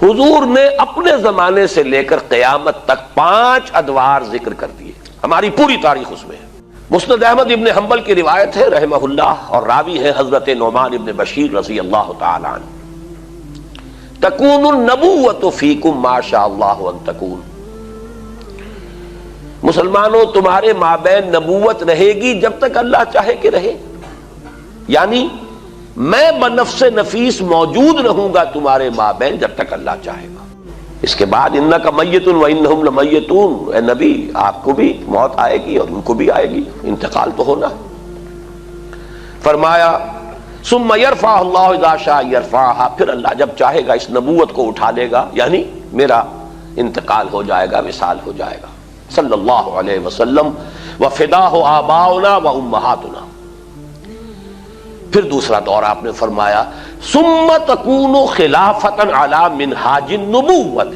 حضور نے اپنے زمانے سے لے کر قیامت تک 5 ادوار ذکر کر دیے، ہماری پوری تاریخ اس میں ہے۔ مسند احمد ابن حنبل کی روایت ہے رحمہ اللہ، اور راوی ہے حضرت نعمان ابن بشیر رضی اللہ تعالی عنہ، تکون النبوۃ فیکم ما شاء اللہ ان تکون، مسلمانوں تمہارے مابین نبوت رہے گی جب تک اللہ چاہے کہ رہے، یعنی میں بنفس نفیس موجود رہوں گا تمہارے مابین جب تک اللہ چاہے گا۔ اس کے بعد انک میت وانہم لمیتون، اے نبی آپ کو بھی موت آئے گی اور ان کو بھی آئے گی، انتقال تو ہونا ہے۔ فرمایا ثم یرفع اللہ اذا شاء یرفعها، پھر اللہ جب چاہے گا اس نبوت کو اٹھا لے گا، یعنی میرا انتقال ہو جائے گا، وصال ہو جائے گا صلی اللہ علیہ وسلم، وفداہ آباؤنا و امہاتنا۔ پھر دوسرا دور آپ نے فرمایا ثم تکون خلافۃ علی منہاج النبوۃ،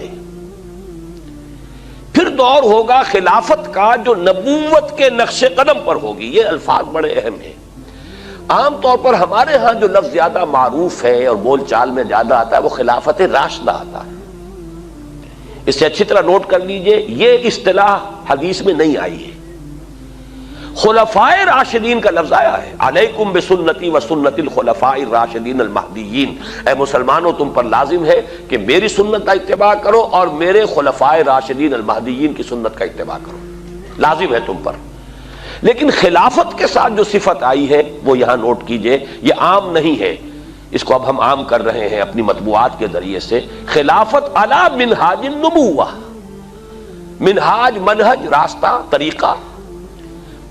پھر دور ہوگا خلافت کا جو نبوت کے نقش قدم پر ہوگی۔ یہ الفاظ بڑے اہم ہیں، عام طور پر ہمارے ہاں جو لفظ زیادہ معروف ہے اور بول چال میں زیادہ آتا ہے وہ خلافت راشدہ آتا ہے۔ اسے اچھی طرح نوٹ کر لیجئے، یہ اصطلاح حدیث میں نہیں آئی ہے، خلفائے راشدین کا لفظ آیا ہے، علیکم بسنتی و سنت الخلفاء الراشدین المہدیین، اے مسلمانوں تم پر لازم ہے کہ میری سنت کا اتباع کرو اور میرے خلفائے راشدین المہدیین کی سنت کا اتباع کرو، لازم ہے تم پر۔ لیکن خلافت کے ساتھ جو صفت آئی ہے وہ یہاں نوٹ کیجئے، یہ عام نہیں ہے، اس کو اب ہم عام کر رہے ہیں اپنی مطبوعات کے ذریعے سے۔ خلافت علی منہاج النبوہ، منہاج منہج راستہ طریقہ،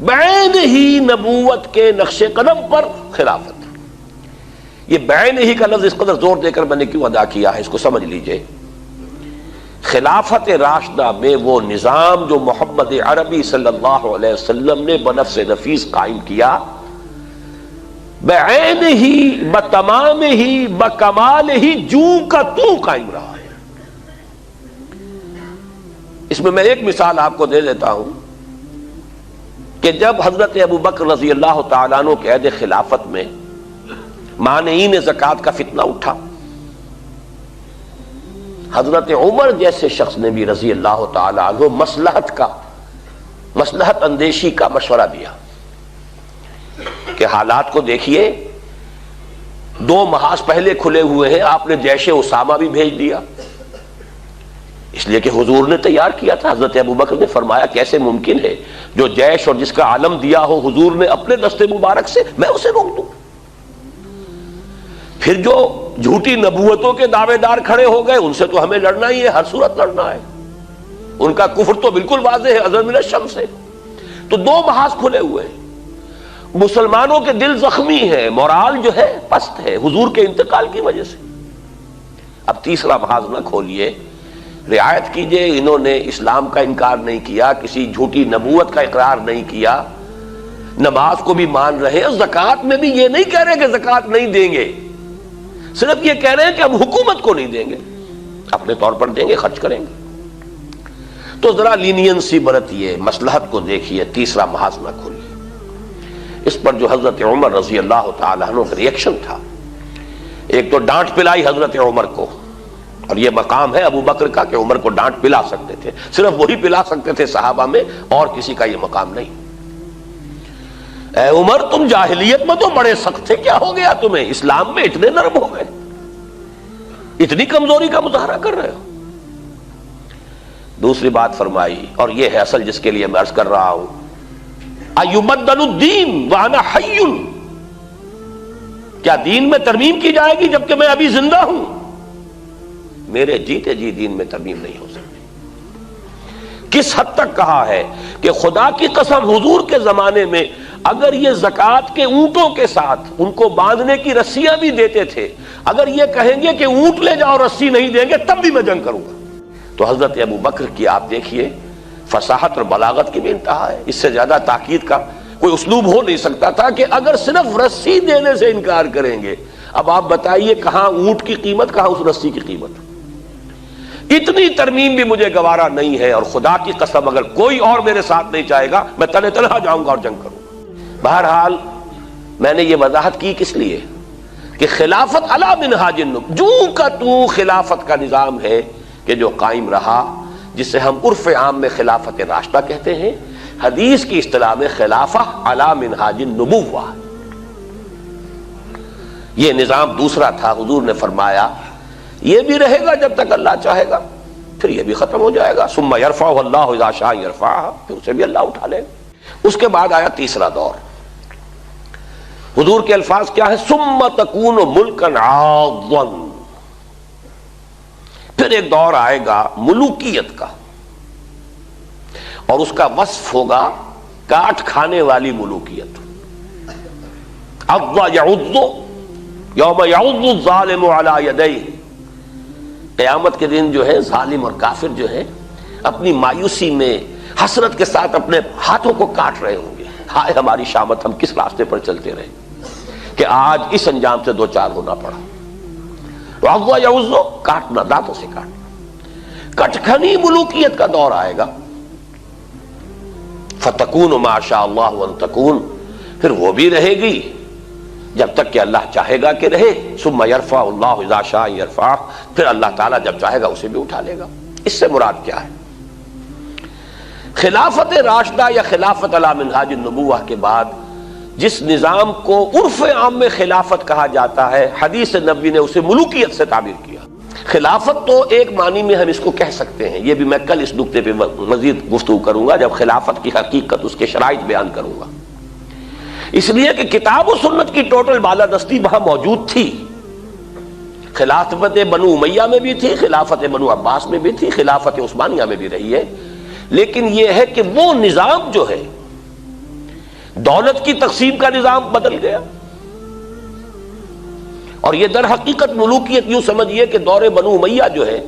بعین ہی نبوت کے نقش قدم پر خلافت۔ یہ بعین ہی کا لفظ اس قدر زور دے کر میں نے کیوں ادا کیا ہے اس کو سمجھ لیجئے۔ خلافت راشدہ میں وہ نظام جو محمد عربی صلی اللہ علیہ وسلم نے بنفس نفیس قائم کیا، بعین ہی بتمام ہی بکمال ہی جو کا تو قائم رہا ہے۔ اس میں ایک مثال آپ کو دے دیتا ہوں کہ جب حضرت ابو بکر رضی اللہ تعالیٰ عنہ کے عہد خلافت میں مانعین زکوٰۃ کا فتنہ اٹھا، حضرت عمر جیسے شخص نے بھی رضی اللہ تعالیٰ عنہ مصلحت اندیشی کا مشورہ دیا کہ حالات کو دیکھیے، 2 محاذ پہلے کھلے ہوئے ہیں، آپ نے جیش اسامہ بھی بھیج دیا، اس لیے کہ حضور نے تیار کیا تھا۔ حضرت ابو بکر نے فرمایا کیسے ممکن ہے جو جیش اور جس کا علم دیا ہو حضور نے اپنے دست مبارک سے، میں اسے روک دوں؟ پھر جو جھوٹی نبوتوں کے دعوے دار کھڑے ہو گئے ان سے تو ہمیں لڑنا ہی ہے، ہر صورت لڑنا ہے، ان کا کفر تو بالکل واضح ہے ازر من الشمس سے۔ تو 2 محاذ کھلے ہوئے ہیں، مسلمانوں کے دل زخمی ہیں، مورال جو ہے پست ہے حضور کے انتقال کی وجہ سے۔ اب تیسرا محاذ نہ کھولیے، رعایت کیجئے، انہوں نے اسلام کا انکار نہیں کیا، کسی جھوٹی نبوت کا اقرار نہیں کیا، نماز کو بھی مان رہے ہیں، زکوٰۃ میں بھی یہ نہیں کہہ رہے کہ زکوٰۃ نہیں دیں گے، صرف یہ کہہ رہے ہیں کہ ہم حکومت کو نہیں دیں گے، اپنے طور پر دیں گے، خرچ کریں گے۔ تو ذرا لینینسی برتیے، مصلحت کو دیکھیے، تیسرا محاذ نہ کھولیے۔ اس پر جو حضرت عمر رضی اللہ تعالیٰ عنہ کا ریئیکشن تھا، ایک تو ڈانٹ پلائی حضرت عمر کو، اور یہ مقام ہے ابو بکر کا کہ عمر کو ڈانٹ پلا سکتے تھے، صرف وہی پلا سکتے تھے صحابہ میں، اور کسی کا یہ مقام نہیں۔ اے عمر تم جاہلیت میں تو بڑے سخت تھے، کیا ہو گیا تمہیں؟ اسلام میں اتنے نرم ہو گئے، اتنی کمزوری کا مظاہرہ کر رہے ہو۔ دوسری بات فرمائی، اور یہ ہے اصل جس کے لیے میں عرض کر رہا ہوں، ایبدل الدین وانا حی، کیا دین میں ترمیم کی جائے گی جبکہ میں ابھی زندہ ہوں؟ میرے جیتے جی دین میں ترمیم نہیں ہو سکتی۔ کس حد تک کہا ہے کہ خدا کی قسم حضور کے زمانے میں اگر یہ زکوٰۃ کے اونٹوں کے ساتھ ان کو باندھنے کی رسیاں بھی دیتے تھے، اگر یہ کہیں گے کہ اونٹ لے جاؤ رسی نہیں دیں گے تب بھی میں جنگ کروں گا۔ تو حضرت ابو بکر کی آپ دیکھیے فصاحت اور بلاغت کی بھی انتہا ہے، اس سے زیادہ تاکید کا کوئی اسلوب ہو نہیں سکتا تھا کہ اگر صرف رسی دینے سے انکار کریں گے، اب آپ بتائیے کہاں اونٹ کی قیمت، کہاں اس رسی کی قیمت؟ اتنی ترمیم بھی مجھے گوارا نہیں ہے، اور خدا کی قسم اگر کوئی اور میرے ساتھ نہیں چاہے گا میں تنہا تنہا جاؤں گا اور جنگ کروں گا۔ بہرحال میں نے یہ وضاحت کی کس لیے؟ کہ خلافت علی منہاج النبوہ، جو کا تو خلافت کا نظام ہے کہ جو قائم رہا، جسے ہم عرف عام میں خلافت راشدہ کہتے ہیں، حدیث کی اصطلاح میں خلافہ علی منہاج النبوہ، یہ نظام دوسرا تھا۔ حضور نے فرمایا یہ بھی رہے گا جب تک اللہ چاہے گا، پھر یہ بھی ختم ہو جائے گا۔ ثم یرفع اللہ اذا شاء یرفع، پھر اسے بھی اللہ اٹھا لے گا۔ اس کے بعد آیا تیسرا دور۔ حضور کے الفاظ کیا ہے؟ ثم تکون ملکا عاضا، پھر ایک دور آئے گا ملوکیت کا، اور اس کا وصف ہوگا کاٹ کھانے والی ملوکیت۔ عض یعض یوم یعض الظالم علی یدیہ، قیامت کے دن جو ہے ظالم اور کافر جو ہے اپنی مایوسی میں حسرت کے ساتھ اپنے ہاتھوں کو کاٹ رہے ہوں گے، ہائے ہماری شامت، ہم کس راستے پر چلتے رہے کہ آج اس انجام سے دوچار ہونا پڑا۔ تو عض یعض، کاٹنا، دانتوں سے کاٹنا۔ کٹکھنی ملوکیت کا دور آئے گا، فتکون ما شاء اللہ ان تکون، پھر وہ بھی رہے گی جب تک کہ اللہ چاہے گا کہ رہے۔ ثم یرفع اللہ اذا شاء یرفع، پھر اللہ تعالیٰ جب چاہے گا اسے بھی اٹھا لے گا۔ اس سے مراد کیا ہے؟ خلافت راشدہ یا خلافت علی منہاج النبوہ کے بعد جس نظام کو عرف عام میں خلافت کہا جاتا ہے، حدیث نبوی نے اسے ملوکیت سے تعبیر کیا۔ خلافت تو ایک معنی میں ہم اس کو کہہ سکتے ہیں، یہ بھی میں کل اس نقطے پہ مزید گفتگو کروں گا جب خلافت کی حقیقت، اس کے شرائط بیان کروں گا، اس لیے کہ کتاب و سنت کی ٹوٹل بالادستی وہاں موجود تھی۔ خلافت بنو امیہ میں بھی تھی، خلافت بنو عباس میں بھی تھی، خلافت عثمانیہ میں بھی رہی ہے، لیکن یہ ہے کہ وہ نظام جو ہے دولت کی تقسیم کا نظام بدل گیا، اور یہ در حقیقت ملوکیت یوں سمجھیے کہ دور بنو امیہ جو ہے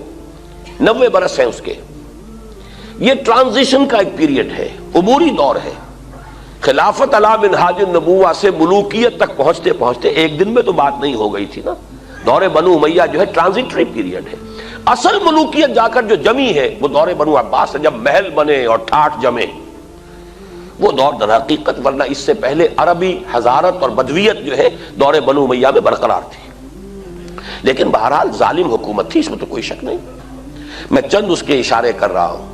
90 برس ہے اس کے، یہ ٹرانزیشن کا ایک پیریڈ ہے، عبوری دور ہے۔ خلافت علی منہاج النبوہ سے ملوکیت تک پہنچتے پہنچتے ایک دن میں تو بات نہیں ہو گئی تھی نا۔ دور بنو امیہ جو ہے ٹرانزیٹری پیریڈ ہے، اصل ملوکیت جا کر جو جمی ہے وہ دور بنو عباس ہے، جب محل بنے اور ٹھاٹھ جمے، وہ دور در حقیقت، ورنہ اس سے پہلے عربی حضارت اور بدویت جو ہے دور بنو امیہ میں برقرار تھی۔ لیکن بہرحال ظالم حکومت تھی، اس میں تو کوئی شک نہیں، میں چند اس کے اشارے کر رہا ہوں۔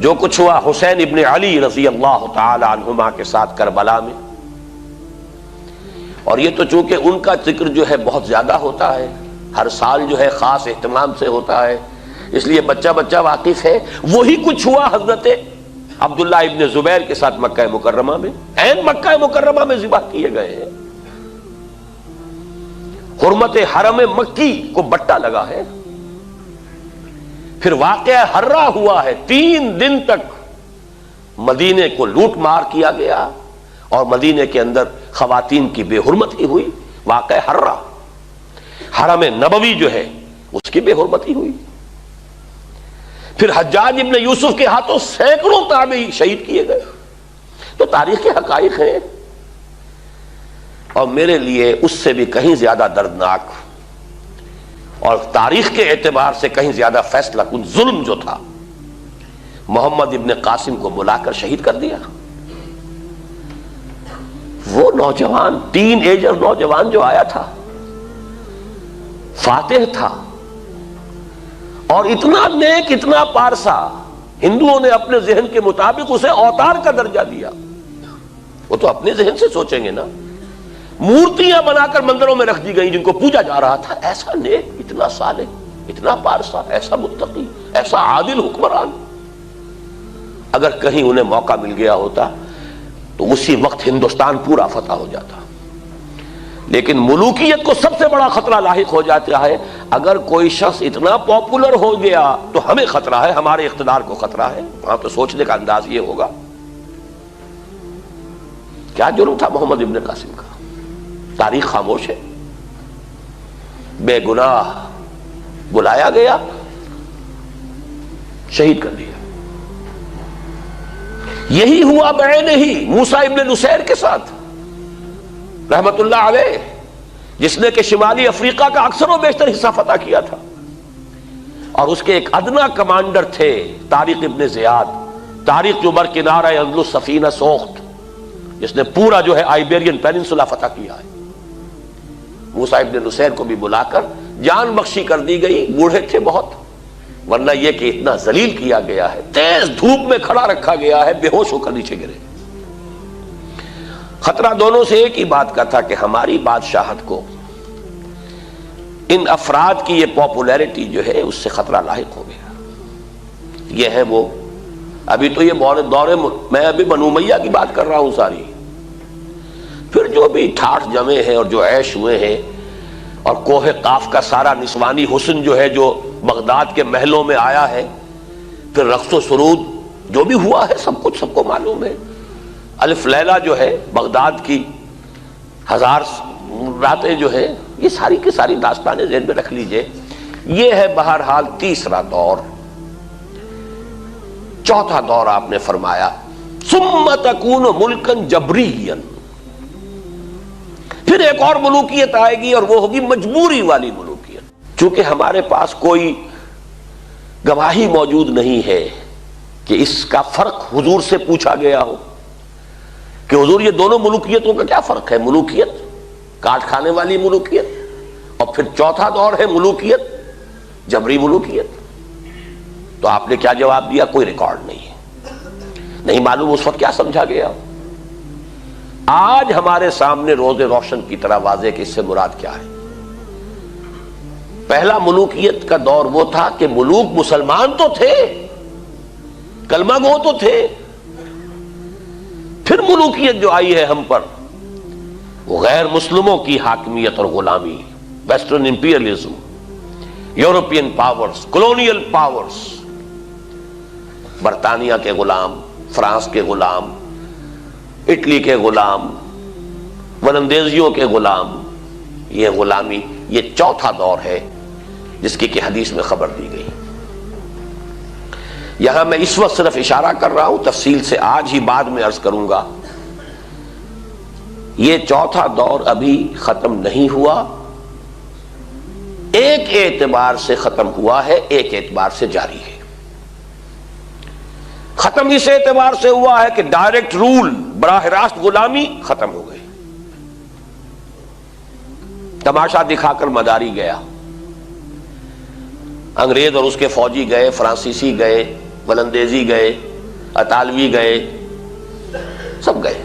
جو کچھ ہوا حسین ابن علی رضی اللہ تعالی عنہما کے ساتھ کربلا میں، اور یہ تو چونکہ ان کا ذکر جو ہے بہت زیادہ ہوتا ہے، ہر سال جو ہے خاص اہتمام سے ہوتا ہے، اس لیے بچہ بچہ واقف ہے۔ وہی کچھ ہوا حضرت عبداللہ ابن زبیر کے ساتھ مکہ مکرمہ میں، عین مکہ مکرمہ میں ذبح کیے گئے ہیں، حرمت حرم مکی کو بٹا لگا ہے۔ پھر واقعہ ہررا ہوا ہے، 3 دن تک مدینے کو لوٹ مار کیا گیا اور مدینے کے اندر خواتین کی بے حرمتی ہوئی، واقعہ ہررا۔ حرم نبوی جو ہے اس کی بے حرمتی ہوئی۔ پھر حجاج ابن یوسف کے ہاتھوں سینکڑوں تابعی شہید کیے گئے۔ تو تاریخ کے حقائق ہیں، اور میرے لیے اس سے بھی کہیں زیادہ دردناک اور تاریخ کے اعتبار سے کہیں زیادہ فیصلہ کن ظلم جو تھا، محمد ابن قاسم کو بلا کر شہید کر دیا۔ وہ نوجوان، ٹین ایجر نوجوان جو آیا تھا، فاتح تھا اور اتنا نیک، اتنا پارسا، ہندوؤں نے اپنے ذہن کے مطابق اسے اوتار کا درجہ دیا۔ وہ تو اپنے ذہن سے سوچیں گے نا، مورتیاں بنا کر مندروں میں رکھ دی گئیں جن کو پوجا جا رہا تھا۔ ایسا نیک، اتنا صالح، اتنا پارسا، ایسا متقی، ایسا عادل حکمران، اگر کہیں انہیں موقع مل گیا ہوتا تو اسی وقت ہندوستان پورا فتح ہو جاتا۔ لیکن ملوکیت کو سب سے بڑا خطرہ لاحق ہو جاتا ہے اگر کوئی شخص اتنا پاپولر ہو گیا تو ہمیں خطرہ ہے، ہمارے اقتدار کو خطرہ ہے۔ وہاں تو سوچنے کا انداز یہ ہوگا کیا جرم تھا محمد ابن قاسم کا؟ تاریخ خاموش ہے، بے گناہ بلایا گیا، شہید کر دیا۔ یہی ہوا بعینہ ہی موسیٰ ابن نصیر کے ساتھ رحمت اللہ علیہ، جس نے کہ شمالی افریقہ کا اکثر و بیشتر حصہ فتح کیا تھا، اور اس کے ایک ادنا کمانڈر تھے طارق ابن زیاد، طارق جو بر کنارہ اندلس سفینہ سوخت، جس نے پورا جو ہے آئیبیرین پیننسولا فتح کیا ہے۔ موسیٰ ابن نصیر کو بھی بلا کر جان بخشی کر دی گئی، بوڑھے تھے بہت، ورنہ یہ کہ اتنا ذلیل کیا گیا ہے، تیز دھوپ میں کھڑا رکھا گیا ہے، بے ہوش ہو کر نیچے گرے۔ خطرہ دونوں سے ایک ہی بات کا تھا کہ ہماری بادشاہت کو ان افراد کی یہ پاپولیرٹی جو ہے اس سے خطرہ لاحق ہو گیا۔ یہ ہے وہ، ابھی تو یہ دور میں ابھی بنو امیہ کی بات کر رہا ہوں ساری، پھر جو بھی ٹھاٹھ جمے ہیں اور جو عیش ہوئے ہیں، اور کوہ قاف کا سارا نسوانی حسن جو ہے جو بغداد کے محلوں میں آیا ہے، پھر رقص و سرود جو بھی ہوا ہے، سب کچھ سب کو معلوم ہے۔ الف لیلہ جو ہے بغداد کی 1000 راتیں جو ہے، یہ ساری کی ساری داستانیں ذہن میں رکھ لیجئے۔ یہ ہے بہرحال تیسرا دور۔ چوتھا دور آپ نے فرمایا ثم تکون ملکا جبریا، پھر ایک اور ملوکیت آئے گی اور وہ ہوگی مجبوری والی ملوکیت۔ چونکہ ہمارے پاس کوئی گواہی موجود نہیں ہے کہ اس کا فرق حضور سے پوچھا گیا ہو کہ حضور یہ دونوں ملوکیتوں کا کیا فرق ہے، ملوکیت کاٹ کھانے والی ملوکیت اور پھر چوتھا دور ہے ملوکیت جبری ملوکیت۔ تو آپ نے کیا جواب دیا؟ کوئی ریکارڈ نہیں ہے، نہیں معلوم اس وقت کیا سمجھا گیا۔ آج ہمارے سامنے روز روشن کی طرح واضح کہ اس سے مراد کیا ہے۔ پہلا ملوکیت کا دور وہ تھا کہ ملوک مسلمان تو تھے، کلمہ گو تو تھے، پھر ملوکیت جو آئی ہے ہم پر وہ غیر مسلموں کی حاکمیت اور غلامی، western imperialism, European powers, colonial powers, برطانیہ کے غلام، فرانس کے غلام، اٹلی کے غلام، ولندیزیوں کے غلام، یہ غلامی، یہ چوتھا دور ہے جس کی کہ حدیث میں خبر دی گئی۔ یہاں میں اس وقت صرف اشارہ کر رہا ہوں، تفصیل سے آج ہی بعد میں عرض کروں گا۔ یہ چوتھا دور ابھی ختم نہیں ہوا، ایک اعتبار سے ختم ہوا ہے، ایک اعتبار سے جاری ہے۔ ختم اس اعتبار سے ہوا ہے کہ ڈائریکٹ رول، براہ راست غلامی ختم ہو گئی، تماشا دکھا کر مداری گیا، انگریز اور اس کے فوجی گئے، فرانسیسی گئے، ولندیزی گئے، اطالوی گئے، سب گئے،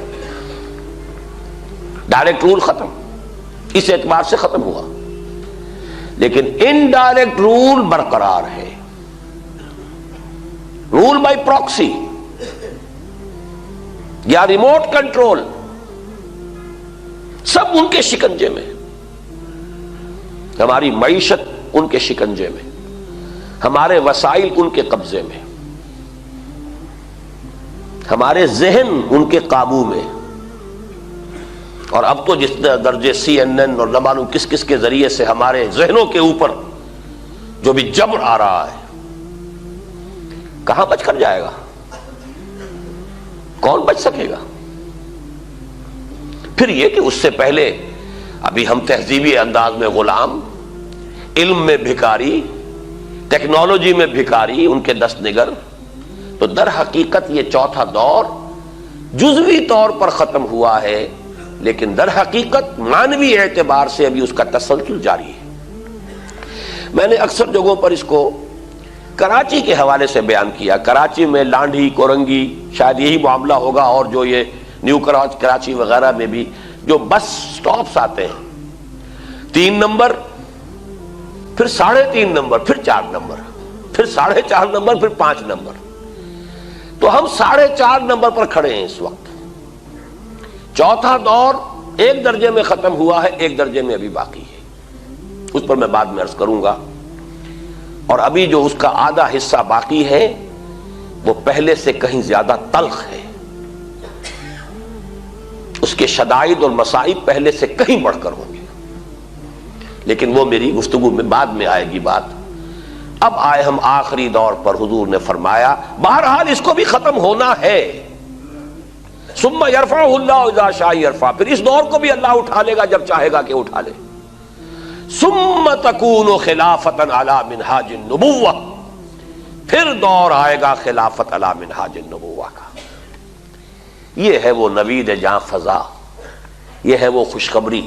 ڈائریکٹ رول ختم، اس اعتبار سے ختم ہوا۔ لیکن انڈائریکٹ رول برقرار ہے، رول بائی پراکسی یا ریموٹ کنٹرول، سب ان کے شکنجے میں، ہماری معیشت ان کے شکنجے میں، ہمارے وسائل ان کے قبضے میں، ہمارے ذہن ان کے قابو میں، اور اب تو جس درجے CNN اور نہ معلوم کس کس کے ذریعے سے ہمارے ذہنوں کے اوپر جو بھی جبر آ رہا ہے، کہاں بچ کر جائے گا؟ کون بچ سکے گا؟ پھر یہ کہ اس سے پہلے ابھی ہم تہذیبی انداز میں غلام، علم میں بھکاری، ٹیکنالوجی میں بھکاری، ان کے دست نگر۔ تو در حقیقت یہ چوتھا دور جزوی طور پر ختم ہوا ہے، لیکن در حقیقت معنوی اعتبار سے ابھی اس کا تسلسل جاری ہے۔ میں نے اکثر جگہوں پر اس کو کراچی کے حوالے سے بیان کیا۔ کراچی میں لانڈھی، کورنگی، شاید یہی معاملہ ہوگا، اور جو یہ نیو کراچی وغیرہ میں بھی جو بس سٹاپس آتے ہیں، 3 نمبر، پھر 3.5 نمبر، پھر 4 نمبر، پھر 4.5 نمبر، پھر 5 نمبر۔ تو ہم 4.5 نمبر پر کھڑے ہیں اس وقت۔ چوتھا دور ایک درجے میں ختم ہوا ہے، ایک درجے میں ابھی باقی ہے، اس پر میں بعد میں عرض کروں گا۔ اور ابھی جو اس کا آدھا حصہ باقی ہے وہ پہلے سے کہیں زیادہ تلخ ہے، اس کے شدائد اور مصائب پہلے سے کہیں بڑھ کر ہوں گے، لیکن وہ میری گفتگو میں بعد میں آئے گی بات۔ اب آئے ہم آخری دور پر۔ حضور نے فرمایا بہرحال اس کو بھی ختم ہونا ہے، ثم یرفعہ اللہ اذا شاء یرفع، پھر اس دور کو بھی اللہ اٹھا لے گا جب چاہے گا کہ اٹھا لے۔ ثم تکون خلافتا علی منہاج النبوہ، پھر دور آئے گا خلافت علی منہاج النبوہ کا۔ یہ ہے وہ نوید جاں فضا، یہ ہے وہ خوشخبری